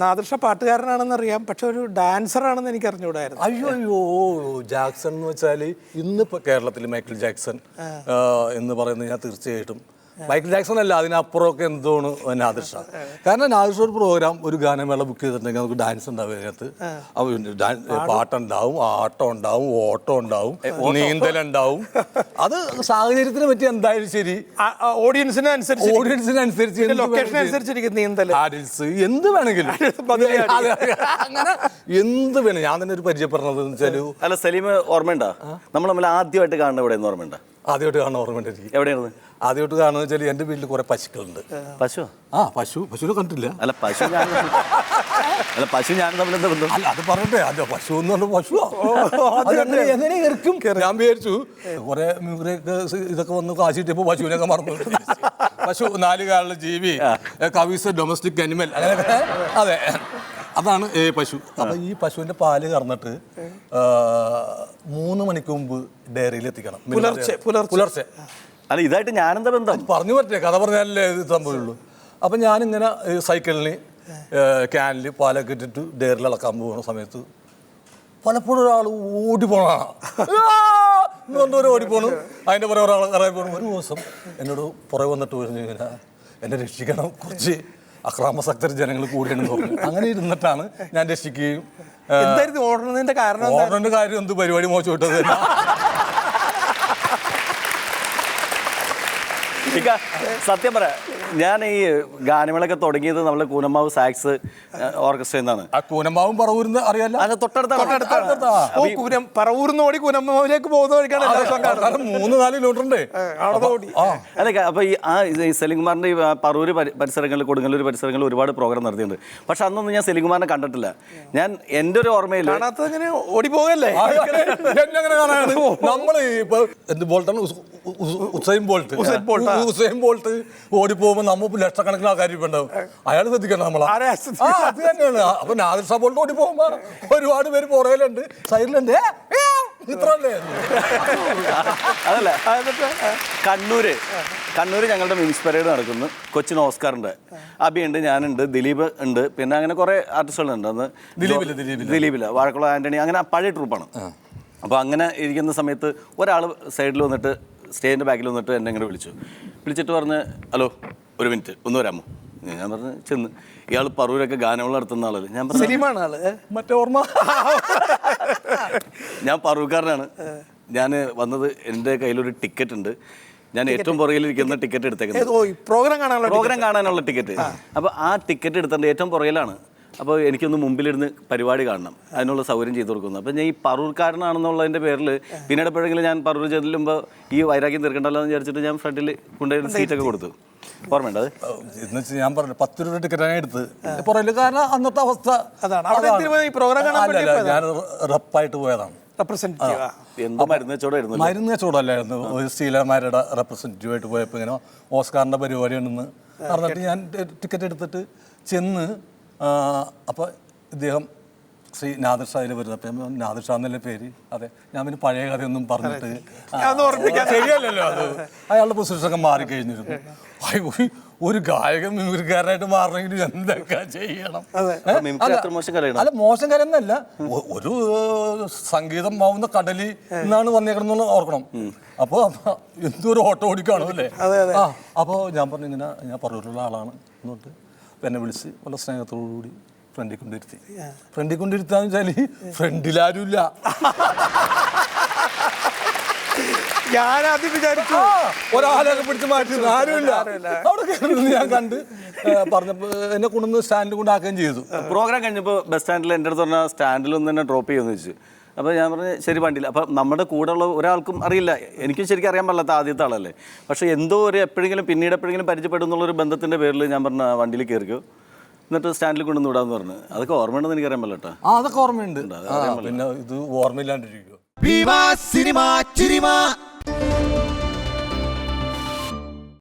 നാദൃഷ പാട്ടുകാരനാണെന്നറിയാം, പക്ഷെ ഒരു ഡാൻസർ ആണെന്ന് എനിക്ക് അറിഞ്ഞുകൂടായിരുന്നു. അയ്യോ ജാക്സൺ എന്ന് വെച്ചാൽ ഇന്നിപ്പോൾ കേരളത്തിൽ മൈക്കിൾ ജാക്സൺ എന്ന് പറയുന്നത് ഞാൻ തീർച്ചയായിട്ടും മൈക്കിൾ ജാക്സൺ അല്ല, അതിനപ്പുറമൊക്കെ എന്തോണ് നാദിർഷ. കാരണം നാദിർഷ ഒരു പ്രോഗ്രാം, ഒരു ഗാനമേള ബുക്ക് ചെയ്തിട്ടുണ്ടെങ്കിൽ നമുക്ക് ഡാൻസ് ഉണ്ടാവും, അതിനകത്ത് പാട്ടുണ്ടാവും, ആട്ടം ഉണ്ടാവും, ഓട്ടം ഉണ്ടാവും, നീന്തലുണ്ടാവും. അത് സാഹചര്യത്തിന് പറ്റി എന്തായാലും ശരി, ഓഡിയൻസിനനുസരിച്ച് ലൊക്കേഷൻ അനുസരിച്ചിരിക്കും നീന്തൽ, എന്ത് വേണമെങ്കിലും അങ്ങനെ എന്ത് വേണം. ഞാൻ തന്നെ ഒരു പരിചയപ്പെടുന്നത് വെച്ചാൽ, അല്ല സലീം ഓർമ്മയുണ്ടോ നമ്മൾ തമ്മിൽ ആദ്യമായിട്ട് കാണുന്ന ഇവിടെ എന്ന് ഓർമ്മയുണ്ടോ? ആദ്യമായിട്ട് കാണാൻ ഓർമ്മയുണ്ട് എനിക്ക്. എവിടെയാണ് ആദ്യമായിട്ട് കാണുന്നത് വെച്ചാൽ എൻ്റെ വീട്ടിൽ കുറെ പശുക്കളുണ്ട്. പശു? പശുവിനെ കണ്ടിട്ടില്ല. അല്ല പശു ഞാൻ തമ്മിൽ എന്താ ബന്ധം? അല്ല അത് പറയട്ടെ, അല്ല പശു എന്ന് പറഞ്ഞ പശു എങ്ങനെ ഇറക്കും. ഞാൻ വിചാരിച്ചു കുറെ ഇതൊക്കെ വന്ന് കാശിട്ടപ്പോ പശുവിനൊക്കെ മറന്നു. പശു 4 കാലുള്ള ജീവി, കവീസ് ഡൊമസ്റ്റിക് അനിമൽ, അങ്ങനെയൊക്കെ. അതെ, അതാണ് പശു. അപ്പൊ ഈ പശുവിന്റെ പാല് കറന്നിട്ട് 3 മണിക്ക് മുമ്പ് ഡയറിയിൽ എത്തിക്കണം, പുലർച്ചെ. അല്ല ഇതായിട്ട് ഞാനെന്താ ബന്ധം? പറഞ്ഞു പറ്റേ, കഥ പറഞ്ഞാലേ ഇത് സംഭവമുള്ളൂ. അപ്പം ഞാനിങ്ങനെ സൈക്കിളിന് ക്യാനിൽ പാലൊക്കെ ഇട്ടിട്ട് ഡയറിൽ ഇളക്കാൻ പോകുന്ന സമയത്ത് പലപ്പോഴും ഒരാൾ ഓടിപ്പോണാണ്, ഓടിപ്പോണു. അതിൻ്റെ പുറകെ ഒരാൾ ഇറങ്ങി പോകണം. ഒരു ദിവസം എന്നോട് പുറകെ വന്നിട്ട് പറഞ്ഞു, ഇങ്ങനെ എന്നെ രക്ഷിക്കണം, കുറച്ച് അക്രമാസക്തർ ജനങ്ങൾ കൂടിയെന്ന് പറഞ്ഞു. അങ്ങനെ ഇരുന്നിട്ടാണ് ഞാൻ രക്ഷിക്കുകയും. ഓടുന്നതിന്റെ കാര്യം എന്ത് പരിപാടി മോശമിട്ടത്. സത്യം പറയാം, ഞാൻ ഈ ഗാനമേളൊക്കെ തുടങ്ങിയത് നമ്മളെ കൂനമ്മാവ് സാക്സ് ഓർക്കസ്ട്ര എന്നാണ്. ആ കൂനമ്മാവും പറവൂരിന്ന് അറിയാലോ, അത് തൊട്ടടുത്ത പറവൂരിന്ന് ഓടി കൂനമ്മാവിലേക്ക് പോകുന്ന വഴിക്കാണ് 3-4 കിലോമീറ്റർ ഉണ്ട്. അതെ. അപ്പൊ ഈ സലീംകുമാറിന്റെ ഈ പറവൂര് പരിസരങ്ങളിൽ, കൊടുങ്ങല്ലൂർ പരിസരങ്ങളിൽ ഒരുപാട് പ്രോഗ്രാം നടത്തിയിട്ടുണ്ട്. പക്ഷെ അന്നൊന്നും ഞാൻ സലീംകുമാറിനെ കണ്ടിട്ടില്ല. ഞാൻ എൻ്റെ ഒരു ഓർമ്മയിൽ ഓടി പോകല്ലേ, നമ്മള് ഇപ്പൊ എന്ത് ബോൾട്ടാണ്, ഉസൈൻ ബോൾട്ട് ഓടിപ്പോകുമ്പോ നമ്മ ലക്ഷക്കണക്കിന് ആൾക്കാർ ഇപ്പൊ ഉണ്ടാവും. അയാൾ ശ്രദ്ധിക്കണം നമ്മളെ. അത് തന്നെയാണ്. അപ്പൊ നാദിർഷ ബോൾട്ട് ഓടി പോകുമ്പോ ഒരുപാട് പേര് പുറകിലുണ്ട്, സൈഡിലുണ്ട്. ഇത്രല്ലേ. അതല്ല, കണ്ണൂര് ഞങ്ങളുടെ മിംസ് പരേഡ് നടക്കുന്നു. കൊച്ചിൻ ഓസ്കാറുണ്ട്, അബിയുണ്ട്, ഞാനുണ്ട്, ദിലീപ് ഉണ്ട്, പിന്നെ അങ്ങനെ കുറെ ആർട്ടിസ്റ്റുകളുണ്ട്. അന്ന് ദിലീപില്ല, വാഴക്കുളം ആന്റണി, അങ്ങനെ പഴയ ട്രൂപ്പാണ്. അപ്പോൾ അങ്ങനെ ഇരിക്കുന്ന സമയത്ത് ഒരാൾ സൈഡിൽ വന്നിട്ട്, സ്റ്റേജിൻ്റെ ബാക്കിൽ വന്നിട്ട് എന്നെ ഇങ്ങനെ വിളിച്ചിട്ട് പറഞ്ഞ്, ഹലോ 1 മിനിറ്റ് ഒന്ന് വരാമോ? ഞാൻ പറഞ്ഞ് ചെന്ന്. ഇയാൾ പറവൂരൊക്കെ ഗാനമേള നടത്തുന്ന ആളല്ലേ. ഞാൻ പറഞ്ഞു മറ്റേ ഓർമ്മ, ഞാൻ പറവൂർക്കാരനാണ്. ഞാൻ വന്നത്, എൻ്റെ കയ്യിലൊരു ടിക്കറ്റ് ഉണ്ട്, ഞാൻ ഏറ്റവും പുറകിലിരിക്കുന്ന ടിക്കറ്റ് എടുത്തേക്കുന്നത് പ്രോഗ്രാം കാണാനുള്ള ടിക്കറ്റ്. അപ്പോൾ ആ ടിക്കറ്റ് എടുത്തിട്ട് ഏറ്റവും പുറകിലാണ്. അപ്പോൾ എനിക്കൊന്ന് മുമ്പിലിരുന്ന് പരിപാടി കാണണം, അതിനുള്ള സൗകര്യം ചെയ്തു കൊടുക്കുന്നു. അപ്പോൾ ഞാൻ ഈ പറവൂർക്കാരനാണെന്നുള്ളതിൻ്റെ പേരിൽ പിന്നീട് എപ്പോഴെങ്കിലും ഞാൻ പറവൂർ ചെല്ലുമ്പോൾ ഈ വൈരാഗ്യം തീർക്കണ്ടല്ലോ എന്ന് വിചാരിച്ചിട്ട് ഞാൻ ഫ്രണ്ടിൽ കൊണ്ടുപോയി സീറ്റൊക്കെ കൊടുത്തു. ഓർമ്മയുണ്ട് അത്? എന്ന് വെച്ചാൽ ഞാൻ പറഞ്ഞു 10 രൂപ ടിക്കറ്റാണ് എടുത്ത് പുറകിൽ. കാരണം അന്നത്തെ അവസ്ഥ ഞാൻ റപ്പായിട്ട് പോയതാണ്. മരുന്ന് കച്ചവടമല്ലായിരുന്നു, ഒരു സ്റ്റീലർമാരുടെ റെപ്രസെൻറ്റേറ്റീവായിട്ട് പോയപ്പോൾ ഇങ്ങനെ ഓസ്കാറിൻ്റെ പരിപാടി ഉണ്ടെന്ന് പറഞ്ഞിട്ട് ഞാൻ ടിക്കറ്റ് എടുത്തിട്ട് ചെന്ന്. അപ്പോൾ ഇദ്ദേഹം ശ്രീ നാദിർ ഷായിൽ വരുന്നത്. അപ്പം നാദിർ ഷാ എന്നല്ലേ പേര്. അതെ, ഞാൻ പിന്നെ പഴയ കഥയൊന്നും പറഞ്ഞിട്ട് ശരിയല്ലല്ലോ അത്. അയാളുടെ പൊസിഷനൊക്കെ മാറിക്കഴിഞ്ഞിരുന്നു. ഒരു ഗായകൻ മിമിക്രിക്കാരനായിട്ട് മാറണമെങ്കിൽ എന്തൊക്കെ ചെയ്യണം? അല്ല, മോശം കാര്യമൊന്നുമല്ല. ഒരു സംഗീതം ആവുന്ന കടലിൽ നിന്നാണ് വന്നേക്കണമെന്നുള്ള ഓർക്കണം. അപ്പോൾ എന്തൊരു ഓട്ടോ ഓടിക്കാണോ അല്ലേ? അപ്പോൾ ഞാൻ പറഞ്ഞു, ഇങ്ങനെ ഞാൻ പറവൂരുള്ള ആളാണ് എന്നിട്ട് എന്നെ വിളിച്ച് വളരെ സ്നേഹത്തോടുകൂടി ഫ്രണ്ടിൽ കൊണ്ടിരുത്താന്ന് വെച്ചാൽ ഫ്രണ്ടിലാരുമില്ല. ഞാനാദ്യം വിചാരിച്ചു ഒരാളൊക്കെ പിടിച്ച് മാറ്റി, ആരുമില്ല. അവിടെ ഞാൻ കണ്ട് പറഞ്ഞപ്പോൾ എന്നെ കൊണ്ടുവന്ന് സ്റ്റാൻഡിൽ കൊണ്ടാക്കുകയും ചെയ്തു. പ്രോഗ്രാം കഴിഞ്ഞപ്പോൾ ബസ് സ്റ്റാൻഡിൽ എൻ്റെ അടുത്ത് പറഞ്ഞാൽ സ്റ്റാൻഡിലൊന്ന് തന്നെ ഡ്രോപ്പ് ചെയ്യുമെന്ന് വെച്ചു. അപ്പോൾ ഞാൻ പറഞ്ഞു ശരി, വണ്ടിയിൽ. അപ്പം നമ്മുടെ കൂടെയുള്ള ഒരാൾക്കും അറിയില്ല, എനിക്കും ശരിക്കും അറിയാൻ പാടില്ലാത്ത ആദ്യത്തെ ആളല്ലേ. പക്ഷേ എന്തോ ഒരു എപ്പോഴെങ്കിലും പരിചയപ്പെടും എന്നുള്ളൊരു ബന്ധത്തിൻ്റെ പേരിൽ ഞാൻ പറഞ്ഞ വണ്ടിയിൽ കയറിക്കോ, എന്നിട്ട് സ്റ്റാൻഡിൽ കൊണ്ടുവന്ന് വിടാന്ന് പറഞ്ഞു. അതൊക്കെ ഓർമ്മയുണ്ടെന്ന് എനിക്കറിയാൻ പാടില്ല. അതൊക്കെ ഓർമ്മയുണ്ട്. പിന്നെ ഇത് ഓർമ്മയില്ലാണ്ടിരിക്കുമോ?